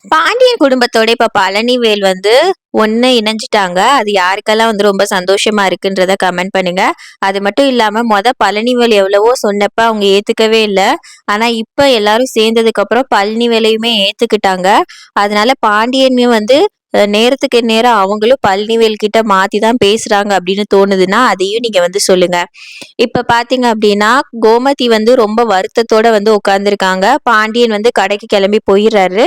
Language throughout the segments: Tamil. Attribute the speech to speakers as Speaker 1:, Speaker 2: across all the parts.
Speaker 1: பாண்டியன் குடும்பத்தோட இப்ப பழனிவேல் வந்து ஒண்ணு இணைஞ்சுட்டாங்க. அது யாருக்கெல்லாம் வந்து ரொம்ப சந்தோஷமா இருக்குன்றத கமெண்ட் பண்ணுங்க. அது மட்டும் இல்லாம பழனிவேல் எவ்வளவோ சொன்னப்ப அவங்க ஏத்துக்கவே இல்ல. ஆனா இப்ப எல்லாரும் சேர்ந்ததுக்கு அப்புறம் பழனிவேலையுமே ஏத்துக்கிட்டாங்க. அதனால பாண்டியனையும் வந்து நேரத்துக்கு நேரம் அவங்களும் பழனிவேல் கிட்ட மாத்தி தான் பேசுறாங்க அப்படின்னு தோணுதுன்னா, அதையும் நீங்க வந்து சொல்லுங்க. இப்ப பாத்தீங்க அப்படின்னா, கோமதி வந்து ரொம்ப வருத்தத்தோட வந்து உட்கார்ந்துருக்காங்க. பாண்டியன் வந்து கடைக்கு கிளம்பி போயிடுறாரு.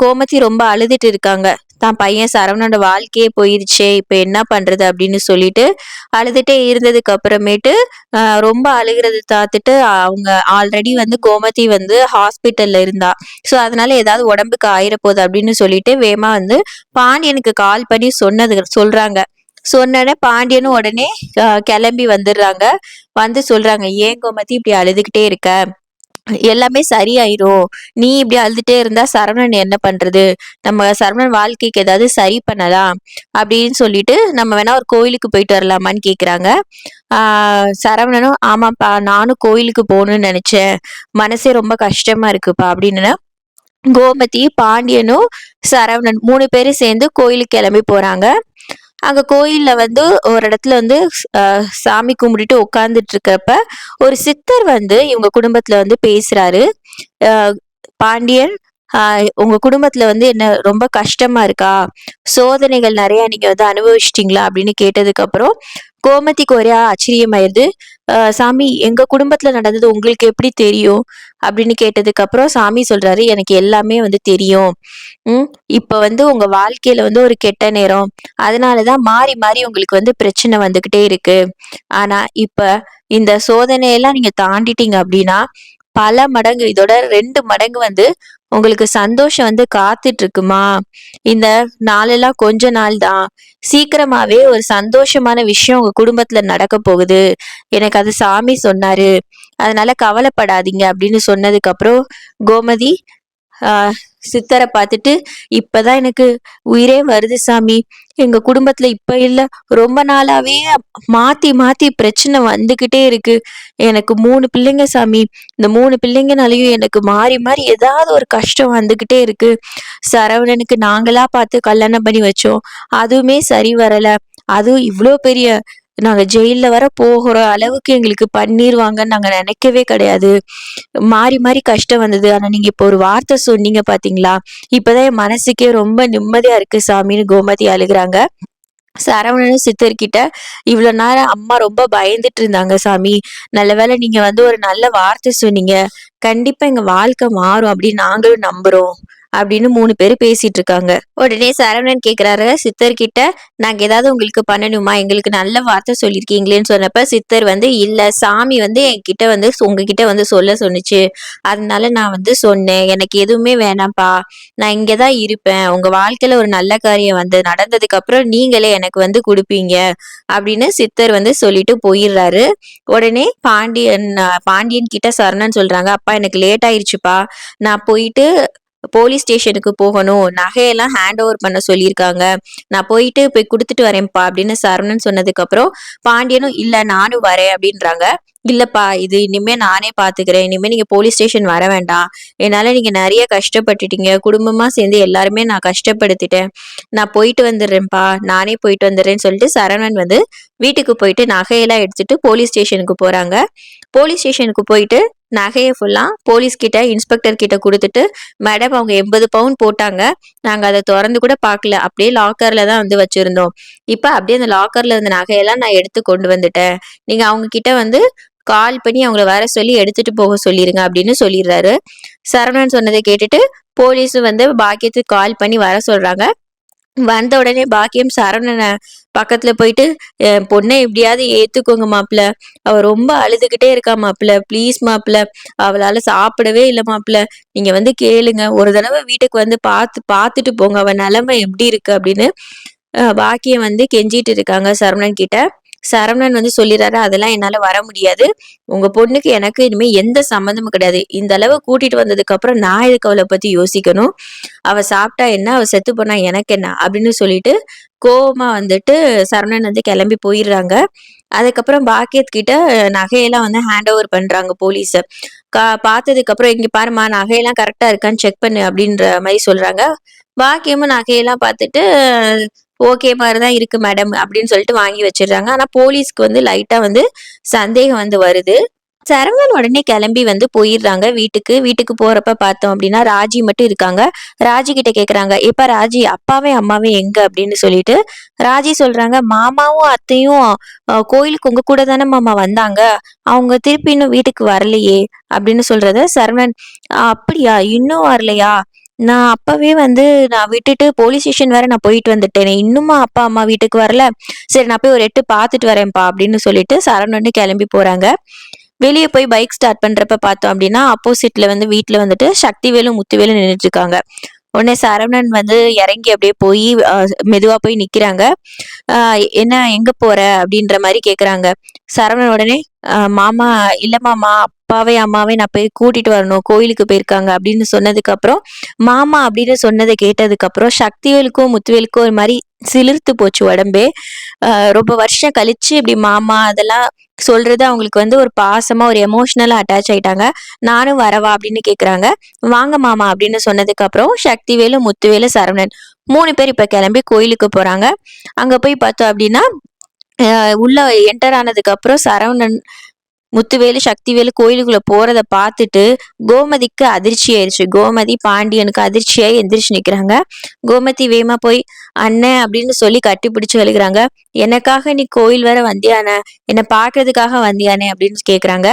Speaker 1: கோமதி ரொம்ப அழுதுட்டு இருக்காங்க. தான் பையன் சரவணனோட வாழ்க்கையே போயிருச்சே! இப்ப என்ன பண்றது? அப்படின்னு சொல்லிட்டு அழுதுட்டே இருந்ததுக்கு அப்புறமேட்டு, ரொம்ப அழுகுறத பார்த்துட்டு அவங்க ஆல்ரெடி வந்து கோமதி வந்து ஹாஸ்பிட்டல்ல இருந்தா. ஸோ, அதனால ஏதாவது உடம்புக்கு ஆயிரப்போது அப்படின்னு சொல்லிட்டு வேகமா வந்து பாண்டியனுக்கு கால் பண்ணி சொல்றாங்க. சொன்னோனே பாண்டியனும் உடனே கிளம்பி வந்துடுறாங்க. வந்து சொல்றாங்க, "ஏன் கோமதி இப்படி அழுதுகிட்டே இருக்க? எல்லாமே சரியாயிரும். நீ இப்படி அழுதுட்டே இருந்தா சரவணன் என்ன பண்றது? நம்ம சரவணன் வாழ்க்கைக்கு ஏதாவது சரி பண்ணலாம்." அப்படின்னு சொல்லிட்டு, "நம்ம வேணா ஒரு கோயிலுக்கு போயிட்டு வரலாமான்னு?" கேட்குறாங்க. ஆ சரவணனும், "ஆமாப்பா, நானும் கோயிலுக்கு போகணும்னு நெனச்சேன். மனசே ரொம்ப கஷ்டமா இருக்குப்பா." அப்படின்னு கோமதி, பாண்டியனும், சரவணன் 3 பேரும் சேர்ந்து கோயிலுக்கு கிளம்பி போறாங்க. அங்க கோயில்ல வந்து ஒரு இடத்துல வந்து அ சாமி கும்பிட்டுட்டு உட்கார்ந்துட்டு இருக்கிறப்ப, ஒரு சித்தர் வந்து இவங்க குடும்பத்துல வந்து பேசுறாரு. அ "பாண்டியன், அ உங்க குடும்பத்துல வந்து என்ன ரொம்ப கஷ்டமா இருக்கா? சோதனைகள் நெறைய நீங்க வந்து அனுபவிச்சிட்டீங்களா?" அப்படின்னு கேட்டதுக்கு அப்புறம், கோமதிக்கு ஒரே ஆச்சரியமாயிருது. "சாமி, எங்க குடும்பத்துல நடந்தது உங்களுக்கு எப்படி தெரியும்?" அப்படின்னு கேட்டதுக்கு அப்புறம் சாமி சொல்றாரு, "எனக்கு எல்லாமே வந்து தெரியும். ம். இப்ப வந்து உங்க வாழ்க்கையில வந்து ஒரு கெட்ட நேரம். அதனால தான் மாறி, மாறி உங்களுக்கு வந்து பிரச்சனை வந்துகிட்டே இருக்கு. ஆனா, இப்ப இந்த சோதனையெல்லாம் நீங்க தாண்டிட்டீங்க அப்டின்னா, பல மடங்கு இதோட 2 மடங்கு வந்து உங்களுக்கு சந்தோஷம் வந்து காத்துட்டு இருக்குமா. இந்த நாளெல்லாம் கொஞ்ச நாள் தான். சீக்கிரமாவே ஒரு சந்தோஷமான விஷயம் உங்க குடும்பத்துல நடக்க போகுது. எனக்கு அது சாமி சொன்னாரு. அதனால கவலைப்படாதீங்க" அப்படின்னு சொன்னதுக்கு அப்புறம் கோமதி ஆ சித்தர பார்த்துட்டு, "இப்பதான் எனக்கு உயிரே வருது சாமி. எங்க குடும்பத்துல இப்ப இல்ல. ரொம்ப நாளாவே மாத்தி மாத்தி பிரச்சனை வந்துகிட்டே இருக்கு. எனக்கு 3 பிள்ளைங்க சாமி. இந்த 3 பிள்ளைங்கனாலயும் எனக்கு மாறி மாறி ஏதாவது ஒரு கஷ்டம் வந்துகிட்டே இருக்கு. சரவணனுக்கு நாங்களா பார்த்து கல்யாணம் பண்ணி வச்சோம். அதுவுமே சரி வரல. அதுவும் இவ்ளோ பெரிய நாங்க ஜெயில்ல வர போகுற அளவுக்கு எங்களுக்கு பண்ணிருவாங்கன்னு நாங்க நெனைக்கவே கிடையாது. மாறி மாறி கஷ்டம் வந்தது. ஆனா நீங்க இப்போ ஒரு வார்த்தை சொன்னீங்க பார்த்தீங்களா? இப்பதான் என் மனசுக்கே ரொம்ப நிம்மதியா இருக்கு சாமின்னு" கோமதி அழுகுறாங்க. சரவணனும் சித்தர்கிட்ட, "இவ்வளோ நேரம் அம்மா ரொம்ப பயந்துட்டு இருந்தாங்க சாமி. நல்ல வேளை நீங்க வந்து ஒரு நல்ல வார்த்தை சொன்னீங்க. கண்டிப்பா எங்க வாழ்க்கை மாறும் அப்படின்னு நாங்களும் நம்புறோம்." அப்படின்னு 3 பேரும் பேசிட்டு இருக்காங்க. உடனே சரவணன் கேக்குறாரு சித்தர்கிட்ட, "நாங்க ஏதாவது உங்களுக்கு பண்ணணுமா? எங்களுக்கு நல்ல வார்த்தை சொல்லியிருக்கீங்களேன்னு" சொன்னப்ப சித்தர் வந்து, "இல்ல, சாமி வந்து என்கிட்ட வந்து உங்ககிட்ட வந்து சொல்ல சொன்னுச்சு. அதனால நான் வந்து சொன்னேன். எனக்கு எதுவுமே வேணாம்ப்பா. நான் இங்க தான் இருப்பேன். உங்க வாழ்க்கையில ஒரு நல்ல காரியம் வந்து நடந்ததுக்கு அப்புறம் நீங்களே எனக்கு வந்து குடுப்பீங்க." அப்படின்னு சித்தர் வந்து சொல்லிட்டு போயிர்றாரு. உடனே பாண்டியன் கிட்ட சரவணன் சொல்றாங்க, "அப்பா, எனக்கு லேட் ஆயிருச்சுப்பா. நான் போயிட்டு போலீஸ் ஸ்டேஷனுக்கு போகணும். நகையெல்லாம் ஹேண்ட் ஓவர் பண்ண சொல்லியிருக்காங்க. நான் போய் குடுத்துட்டு வரேன்ப்பா" அப்படின்னு சரவணன் சொன்னதுக்கு அப்புறம் பாண்டியனும், "இல்ல, நானும் வரேன்" அப்படின்றாங்க. "இல்லப்பா, இது இனிமே நானே பாத்துக்கிறேன். இனிமே நீங்க போலீஸ் ஸ்டேஷன் வர வேண்டாம். என்னால நீங்க நெறைய கஷ்டப்பட்டுட்டீங்க. குடும்பமா சேர்ந்து எல்லாருமே நான் கஷ்டப்படுத்திட்டேன். நான் போயிட்டு வந்துடுறேன்ப்பா. நானே போயிட்டு வந்துடுறேன்னு" சொல்லிட்டு சரவணன் வந்து வீட்டுக்கு போயிட்டு நகையெல்லாம் எடுத்துட்டு போலீஸ் ஸ்டேஷனுக்கு போறாங்க. போலீஸ் ஸ்டேஷனுக்கு போயிட்டு நகைய ஃபுல்லா போலீஸ் கிட்ட, இன்ஸ்பெக்டர் கிட்ட குடுத்துட்டு, "மேடம், அவங்க 80 பவுன் போட்டாங்க. நாங்க அத தொறந்து கூட பாக்கல. அப்படியே லாக்கர்ல தான் வந்து வச்சிருந்தோம். இப்ப அப்படியே அந்த லாக்கர்ல இருந்த நகையெல்லாம் நான் எடுத்து கொண்டு வந்துட்டேன். நீங்க அவங்க கிட்ட வந்து கால் பண்ணி அவங்கள வர சொல்லி எடுத்துட்டு போக சொல்லிருங்க" அப்படின்னு சொல்லிடுறாரு. சரவணன் சொன்னத கேட்டுட்டு போலீஸும் வந்து பாக்கியத்துக்கு கால் பண்ணி வர சொல்றாங்க. வந்த உடனே பாக்கியம் சரவணன பக்கத்துல போயிட்டு, "என் பொண்ண எப்படியாவது ஏத்துக்கோங்க மாப்ள. அவ ரொம்ப அழுதுகிட்டே இருக்கா மாப்ள. ப்ளீஸ் மாப்ள. அவளால சாப்பிடவே இல்ல மாப்ள. நீங்க வந்து கேளுங்க. ஒரு தடவ வீட்டுக்கு வந்து பாத்துட்டு போங்க. அவ நெலைமை எப்படி இருக்கு" அப்படின்னு பாக்கியம் வந்து கெஞ்சிட்டு இருக்காங்க சரவணன் கிட்ட. சரவணன் வந்து சொல்லிர்றாரு, "அதெல்லாம் என்னால வர முடியாது. உங்க பொண்ணுக்கு எனக்கு இனிமே எந்த சம்மந்தமும் கிடையாது. இந்த அளவு கூட்டிட்டு வந்ததுக்கு அப்புறம் நான் எதுக்கு அவள பத்தி யோசிக்கணும்? அவ சாப்பிட்டா என்ன? அவ செத்து போனா எனக்கு என்ன?" அப்படின்னு சொல்லிட்டு கோவமா வந்துட்டு சரவணன் வந்து கிளம்பி போயிடுறாங்க. அதுக்கப்புறம் பாக்கியத் கிட்ட நகையெல்லாம் வந்து ஹேண்ட் ஓவர் பண்றாங்க போலீஸ. பார்த்ததுக்கு அப்புறம் இங்க பாரும்மா நகையெல்லாம் கரெக்டா இருக்கான்னு செக் பண்ணு அப்படின்ற மாதிரி சொல்றாங்க. பாக்கியமும் நகையெல்லாம் பார்த்துட்டு ஓகே மாதிரி தான் இருக்கு மேடம் அப்படின்னு சொல்லிட்டு வாங்கி வச்சிடுறாங்க. ஆனா போலீஸ்க்கு வந்து லைட்டா வந்து சந்தேகம் வந்து வருது. சரவணன் உடனே கிளம்பி வந்து போயிடுறாங்க வீட்டுக்கு. வீட்டுக்கு போறப்ப பார்த்தோம் அப்படின்னா ராஜி மட்டும் இருக்காங்க. ராஜி கிட்ட கேக்குறாங்க, "எப்ப ராஜி அப்பாவே அம்மாவே எங்க?" அப்படின்னு சொல்லிட்டு ராஜி சொல்றாங்க, "மாமாவும் அத்தையும் கோயிலுக்கு உங்க கூட தானே மாமா வந்தாங்க. அவங்க திருப்பி இன்னும் வீட்டுக்கு வரலையே" அப்படின்னு சொல்றத சரவணன், அப்படியா இன்னும் வரலையா? நான் அப்பவே வந்து நான் விட்டுட்டு போலீஸ் ஸ்டேஷன் வேற நான் போயிட்டு வந்துட்டேனே. இன்னுமா அப்பா அம்மா வீட்டுக்கு வரல? சரி நான் போய் ஒரு எட்டு பார்த்துட்டு வரேன்ப்பா அப்படின்னு சொல்லிட்டு சரவணன் கிளம்பி போறாங்க. வெளிய போய் பைக் ஸ்டார்ட் பண்றப்ப பார்த்தோம் அப்படின்னா, அப்போசிட்ல வந்து வீட்ல வந்துட்டு சக்திவேலும், முத்துவேலும் நின்னுட்டு இருக்காங்க. உடனே சரவணன் வந்து இறங்கி அப்படியே போய் மெதுவா போய் நிக்கிறாங்க. "அ என்ன எங்க போற?" அப்படின்ற மாரி கேக்குறாங்க. சரவணன் உடனே, மாமா இல்ல மாமா, அப்பாவே அம்மாவே நான் போய் கூட்டிட்டு வரணும். கோயிலுக்கு போயிருக்காங்க" அப்படின்னு சொன்னதுக்கு அப்புறம், மாமா அப்படின்னு சொன்னத கேட்டதுக்கு அப்புறம் சக்திவேலுக்கும், முத்துவேலுக்கும் ஒரு மாரி சிலிர்த்து போச்சு உடம்பே. அ ரொம்ப வருஷம் கழிச்சு இப்படி மாமா அதெல்லாம் சொல்றது அவங்களுக்கு வந்து ஒரு பாசமா ஒரு எமோஷனலா அட்டாச் ஆயிட்டாங்க. "நானும் வரவா?" அப்படின்னு கேக்குறாங்க. "வாங்க மாமா" அப்படின்னு சொன்னதுக்கு அப்புறம் சக்திவேலு, முத்துவேலு, சரவணன் 3 பேர் இப்ப கிளம்பி கோயிலுக்கு போறாங்க. அங்க போய் பார்த்தோம் அப்படின்னா, உள்ள என்டர் ஆனதுக்கு அப்புறம் சரவணன், முத்துவேலு, சக்திவேலு கோயிலுக்குள்ள போறத பார்த்துட்டு கோமதிக்கு அதிர்ச்சி ஆயிருச்சு. கோமதி, பாண்டியனுக்கு அதிர்ச்சியாயி எந்திரிச்சு நிக்கிறாங்க. கோமதி வேகமா போய் அண்ணன் அப்படின்னு சொல்லி கட்டி பிடிச்சு அழுகுறாங்க. "எனக்காக நீ கோயில் வர வந்தியாண்ணே? என்ன பார்க்கறதுக்காக வந்தியாண்ணே?" அப்படின்னு கேக்குறாங்க.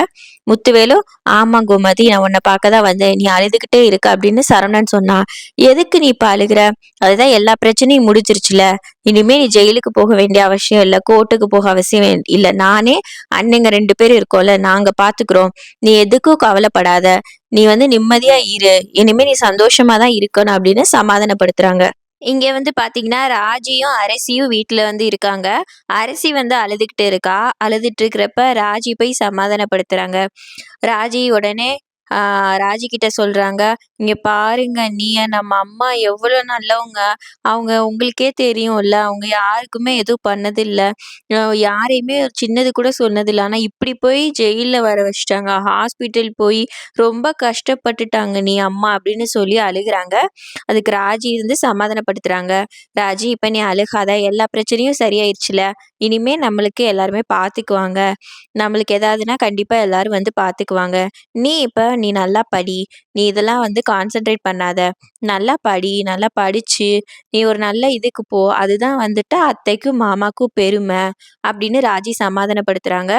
Speaker 1: முத்துவேலு, "ஆமா கோமதி, நான் உன்னை பார்க்க தான் வந்தேன். நீ அழுதுகிட்டே இருக்க" அப்படின்னு சரவணன் சொன்னான். "எதுக்கு நீ இப்ப அழுகுற? அதுதான் எல்லா பிரச்சனையும் முடிஞ்சிருச்சுல. இனிமே நீ ஜெயிலுக்கு போக வேண்டிய அவசியம் இல்ல. கோர்ட்டுக்கு போக அவசியம் இல்ல. நானே அண்ணங்க 2 பேரும் இருக்கோம்ல. நாங்க பார்த்துக்கிறோம். நீ எதுக்கும் கவலைப்படாத. நீ வந்து நிம்மதியா இரு. இனிமே நீ சந்தோஷமா தான் இருக்கணும்" அப்படின்னு சமாதானப்படுத்துறாங்க. இங்க வந்து பாத்தீங்கன்னா, ராஜியும், அரசியும் வீட்ல வந்து இருக்காங்க. அரசி வந்து அழுதுகிட்டு இருக்கா. அழுதுட்டு இருக்கிறப்ப ராஜி போய் சமாதானப்படுத்துறாங்க. ராஜி உடனே ஆ ராஜி கிட்ட சொல்றாங்க, "இங்க பாருங்க அண்ணி, நம்ம அம்மா எவ்வளோ நல்லவங்க. அவங்க உங்களுக்கே தெரியும்ல. அவங்க யாருக்குமே எதுவும் பண்ணதில்ல. யாரையுமே ஒரு சின்னது கூட சொன்னதில்ல. ஆனா இப்படி போய் ஜெயில்ல வர வச்சுட்டாங்க. ஹாஸ்பிட்டல் போய் ரொம்ப கஷ்டப்பட்டுட்டாங்க அண்ணி அம்மா" அப்படின்னு சொல்லி அழுகுறாங்க. அதுக்கு ராஜி வந்து சமாதானப்படுத்துறாங்க. "ராஜி இப்ப நீ அழுகாத. எல்லா பிரச்சனையும் சரியாயிருச்சுல. இனிமே நம்மளுக்கு எல்லாருமே பார்த்துக்குவாங்க. நம்மளுக்கு ஏதாவதுன்னா கண்டிப்பா எல்லாரும் வந்து பார்த்துக்குவாங்க. நீ நல்லா படி. நீ இதெல்லாம் வந்து கான்சன்ட்ரேட் பண்ணாத. நல்லா படி. நல்லா படிச்சு, நீ ஒரு நல்ல இதுக்கு போ. அதுதான் வந்துட்டு அத்தைக்கும், மாமாக்கும் பெருமை" அப்படின்னு ராஜி சமாதானப்படுத்துறாங்க.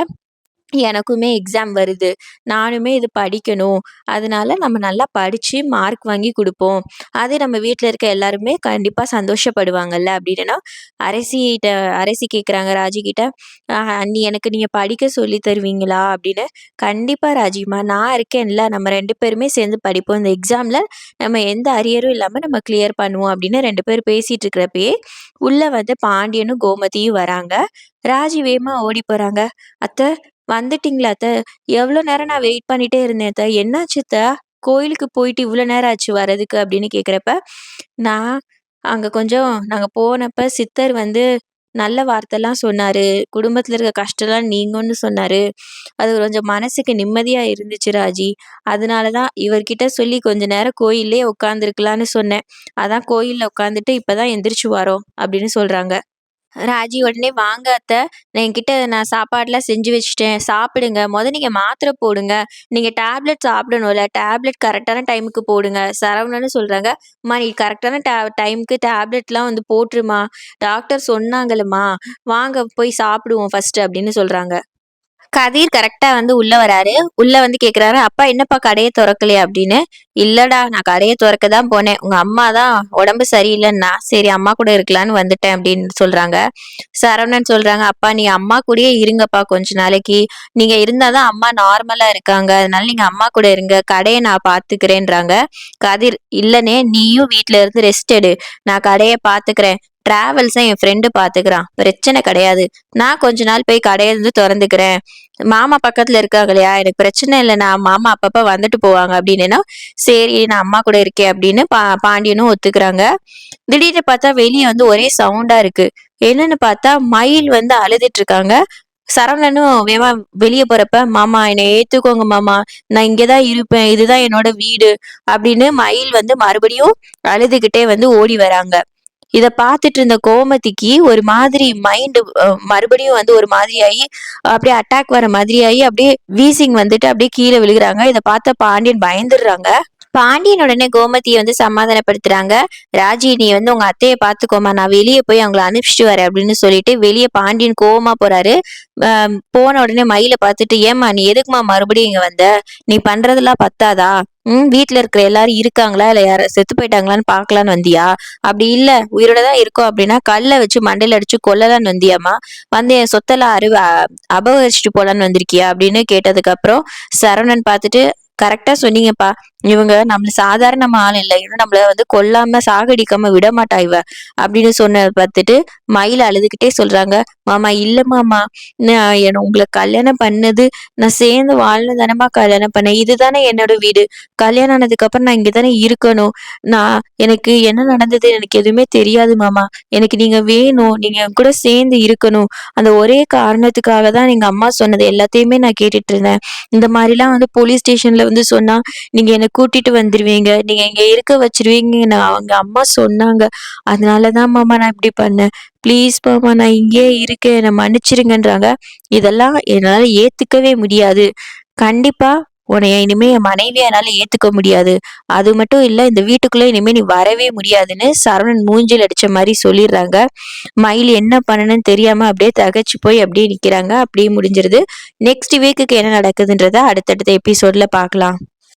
Speaker 1: "எனக்குமே எக்ஸாம் வருது. நானுமே இது படிக்கணும். அதனால நம்ம நல்லா படிச்சு மார்க் வாங்கி குடுப்போம். அது நம்ம வீட்ல இருக்க எல்லாருமே கண்டிப்பா சந்தோஷப்படுவாங்கல்ல" அப்படின்னேனா, அரசிட்ட அரசி கேட்குறாங்க ராஜி கிட்ட, அண்ணி எனக்கு நீங்க படிக்க சொல்லி தருவீங்களா?" அப்படின்னு. "கண்டிப்பா ராஜிம்மா, நான் இருக்கேன்ல. நம்ம 2 பேருமே சேர்ந்து படிப்போம். இந்த எக்ஸாம்ல நம்ம எந்த அரியரும் இல்லாம நம்ம கிளியர் பண்ணுவோம்" அப்படின்னு 2 பேரும் பேசிட்டு இருக்கிறப்பயே, உள்ள வந்து பாண்டியனும், கோமதியும் வராங்க. ராஜி வேகமா ஓடி போறாங்க. "அத்தை வந்துட்டீங்களா அத்த? எவ்வளோ நேரம் நான் வெயிட் பண்ணிட்டே இருந்தேன் அத்த. என்னாச்சு அத்த? கோயிலுக்கு போயிட்டு இவ்வளோ நேரம் ஆச்சு வரதுக்கு" அப்படின்னு கேட்குறப்ப, நான் அங்க கொஞ்சம் நாங்க போனப்ப சித்தர் வந்து நல்ல வார்த்தைலாம் சொன்னாரு. குடும்பத்துல இருக்க கஷ்டம்லாம் நீங்கும்னு சொன்னாரு. அது கொஞ்சம் மனசுக்கு நிம்மதியா இருந்துச்சு ராஜி. அதனால தான் இவர்கிட்ட சொல்லி கொஞ்ச நேரம் கோயில்லயே உட்காந்துருக்கலான்னு சொன்னேன். அதான் கோயில்ல உட்காந்துட்டு இப்ப தான் எந்திரிச்சு வரோம் அப்படின்னு சொல்றாங்க. ராஜி உடனே, "வாங்க அத்த, நான் சாப்பாடுலாம் செஞ்சு வச்சுட்டேன். சாப்பிடுங்க. நீங்க மாத்திரை போடுங்க. நீங்க டேப்லெட் சாப்பிடணும்ல. டேப்லெட் கரெக்டான டைமுக்கு போடுங்க." சரவணனும் சொல்றாங்க, "அம்மா நீ கரெக்டான டைமுக்கு டேப்லெட்லாம் வந்து போட்டுரும்மா. டாக்டர் சொன்னாங்கல்லம்மா. வாங்க போய் சாப்பிடுவோம் ஃபர்ஸ்ட்டு" அப்படின்னு சொல்றாங்க. கதிர் கரெக்ட்டா வந்து உள்ள வராரு. உள்ள வந்து கேட்குறாரு, "அப்பா என்னப்பா கடைய தொறக்கலையா?" அப்படின்னு. "இல்லடா, நான் கடைய தொறக்க தான் போனேன். உங்க அம்மா தான் உடம்பு சரியில்லன்னா, சரி அம்மா கூட இருக்கலான்னு வந்துட்டேன்" அப்படின்னு சொல்றாங்க. சரவணன் சொல்றாங்க, "அப்பா நீங்க அம்மா கூடயே இருங்கப்பா கொஞ்ச நாளைக்கு. நீங்க இருந்தா தான் அம்மா நார்மலா இருக்காங்க. அதனால நீங்க அம்மா கூட இருங்க. கடைய நான் பார்த்துக்கிறேன்றாங்க." கதிர், "இல்லண்ணே, நீயும் வீட்ல இருந்து ரெஸ்ட் எடு. நான் கடைய பார்த்துக்கிறேன். டிராவல்ஸ என் ஃப்ரெண்டு பார்த்துக்கிறான். பிரச்சனை கிடையாது. நான் கொஞ்ச நாள் போய் கடைய வந்து தொறந்துக்கிறேன். மாமா பக்கத்துல இருக்காங்க இல்லையா? எனக்கு பிரச்சனை இல்ல. மாமா அப்பப்ப வந்துட்டு போவாங்க" அப்படின்னேன்னா, "சரி நான் அம்மா கூட இருக்கேன்" அப்படின்னு பாண்டியனும் ஒத்துக்கிறாங்க. திடீர்னு பார்த்தா வெளிய வந்து ஒரே சவுண்டா இருக்கு. என்னன்னு பார்த்தா மயில் வந்து அழுதுட்டு இருக்காங்க. சரவணனும் வேகமா வெளிய போறப்ப, "மாமா என்னை ஏத்துக்கோங்க மாமா. நான் இங்க தான் இருப்பேன். இதுதான் என்னோட வீடு." அப்படின்னு மயில் வந்து மறுபடியும் அழுதுகிட்டே வந்து ஓடி வராங்க. இத பார்த்துட்டு இருந்த கோமதிக்கு ஒரு மாதிரி மைண்ட் மறுபடியும் வந்து ஒரு மாதிரியாயி, அப்படியே அட்டாக் வர மாதிரியாயி, அப்படியே வீசிங் வந்துட்டு அப்படியே கீழ விழுகுறாங்க. இத பார்த்த பாண்டியன் பயந்துர்றாங்க. பாண்டியன் உடனே கோமதிய வந்து சமாதானப்படுத்துறாங்க. "ராஜி நீ வந்து உங்க அத்தைய பார்த்துக்கோமா. நான் வெளிய போய் அவங்கள அனுப்பிச்சுட்டு வரேன்." அப்படின்னு சொல்லிட்டு வெளிய பாண்டியன் கோவமா போறாரு. அ போன உடனே மயில பார்த்துட்டு, "ஏம்மா நீ எதுக்கும்மா மறுபடியும் இங்க வந்த? நீ பண்றதெல்லாம் பத்தாதா? வீட்ல இருக்கிற எல்லாரும் இருக்காங்களா? இல்ல யாரும் செத்து போயிட்டாங்களான்னு பார்க்கலான்னு வந்தியா? அப்படி இல்ல உயிரோட தான் இருக்கோம் அப்படின்னா, கல்ல வச்சு மண்டையில அடிச்சு கொல்லலான்னு வந்தியாம்மா? வந்து என் சொத்தெல்லாம் அபகரிச்சுட்டு போலான்னு வந்திருக்கியா?" அப்படின்னு கேட்டதுக்கு அப்புறம் சரவணன் பார்த்துட்டு, "கரெக்ட்டா சொன்னீங்கப்பா. இவங்க நம்மள சாதாரண ஆள் இல்ல. இன்னும் நம்மள வந்து கொல்லாம, சாகடிக்காம விடமாட்டா இவ." அப்படின்னு சொன்னத பார்த்துட்டு மயில் அழுதுகிட்டே சொல்றாங்க, "மாமா இல்ல மாமா. நான் உங்கள கல்யாணம் பண்ணது நான் சேர்ந்து வாழணும் தானேம்மா கல்யாணம் பண்ணேன். இதுதானே என்னோட வீடு. கல்யாணம் ஆனதுக்கு அப்புறம் நான் இங்க தானே இருக்கணும். எனக்கு என்ன நடந்தது எனக்கு எதுவுமே தெரியாது மாமா. எனக்கு நீங்க வேணும். நீங்க என் கூட சேர்ந்து இருக்கணும். அந்த ஒரே காரணத்துக்காக தான் எங்க அம்மா சொன்னது எல்லாத்தையுமே நான் கேட்டுட்டு இருந்தேன். இந்த மாரிலாம் வந்து போலீஸ் ஸ்டேஷன்ல வந்து சொன்னா, நீங்க என்ன கூட்டிட்டு வந்துருவீங்க. நீங்க இங்க இருக்க வச்சுருவீங்கன்னு அவங்க அம்மா சொன்னாங்க. அதனால தான் மாமா நான் இப்படி பண்ணேன். ப்ளீஸ் மாமா நான் இங்கேயே இருக்கேன். என்ன மன்னிச்சிருங்கன்றாங்க. இதெல்லாம் என்னால ஏத்துக்கவே முடியாது. கண்டிப்பா உன்னைய இனிமே என் மனைவியா என்னால ஏத்துக்க முடியாது. அது மட்டும் இல்ல இந்த வீட்டுக்குள்ள இனிமே நீ வரவே முடியாதுன்னு சரவணன் மூஞ்சில அடிச்ச மாரி சொல்லிர்றாங்க. மயில் என்ன பண்ணணும்னு தெரியாம அப்படியே திகைச்சு போய் அப்படியே நிக்கிறாங்க. அப்படியே முடிஞ்சிருது. நெக்ஸ்ட் வீக்குக்கு என்ன நடக்குதுன்றத அடுத்தடுத்த எபிசோட்ல பார்க்கலாம்.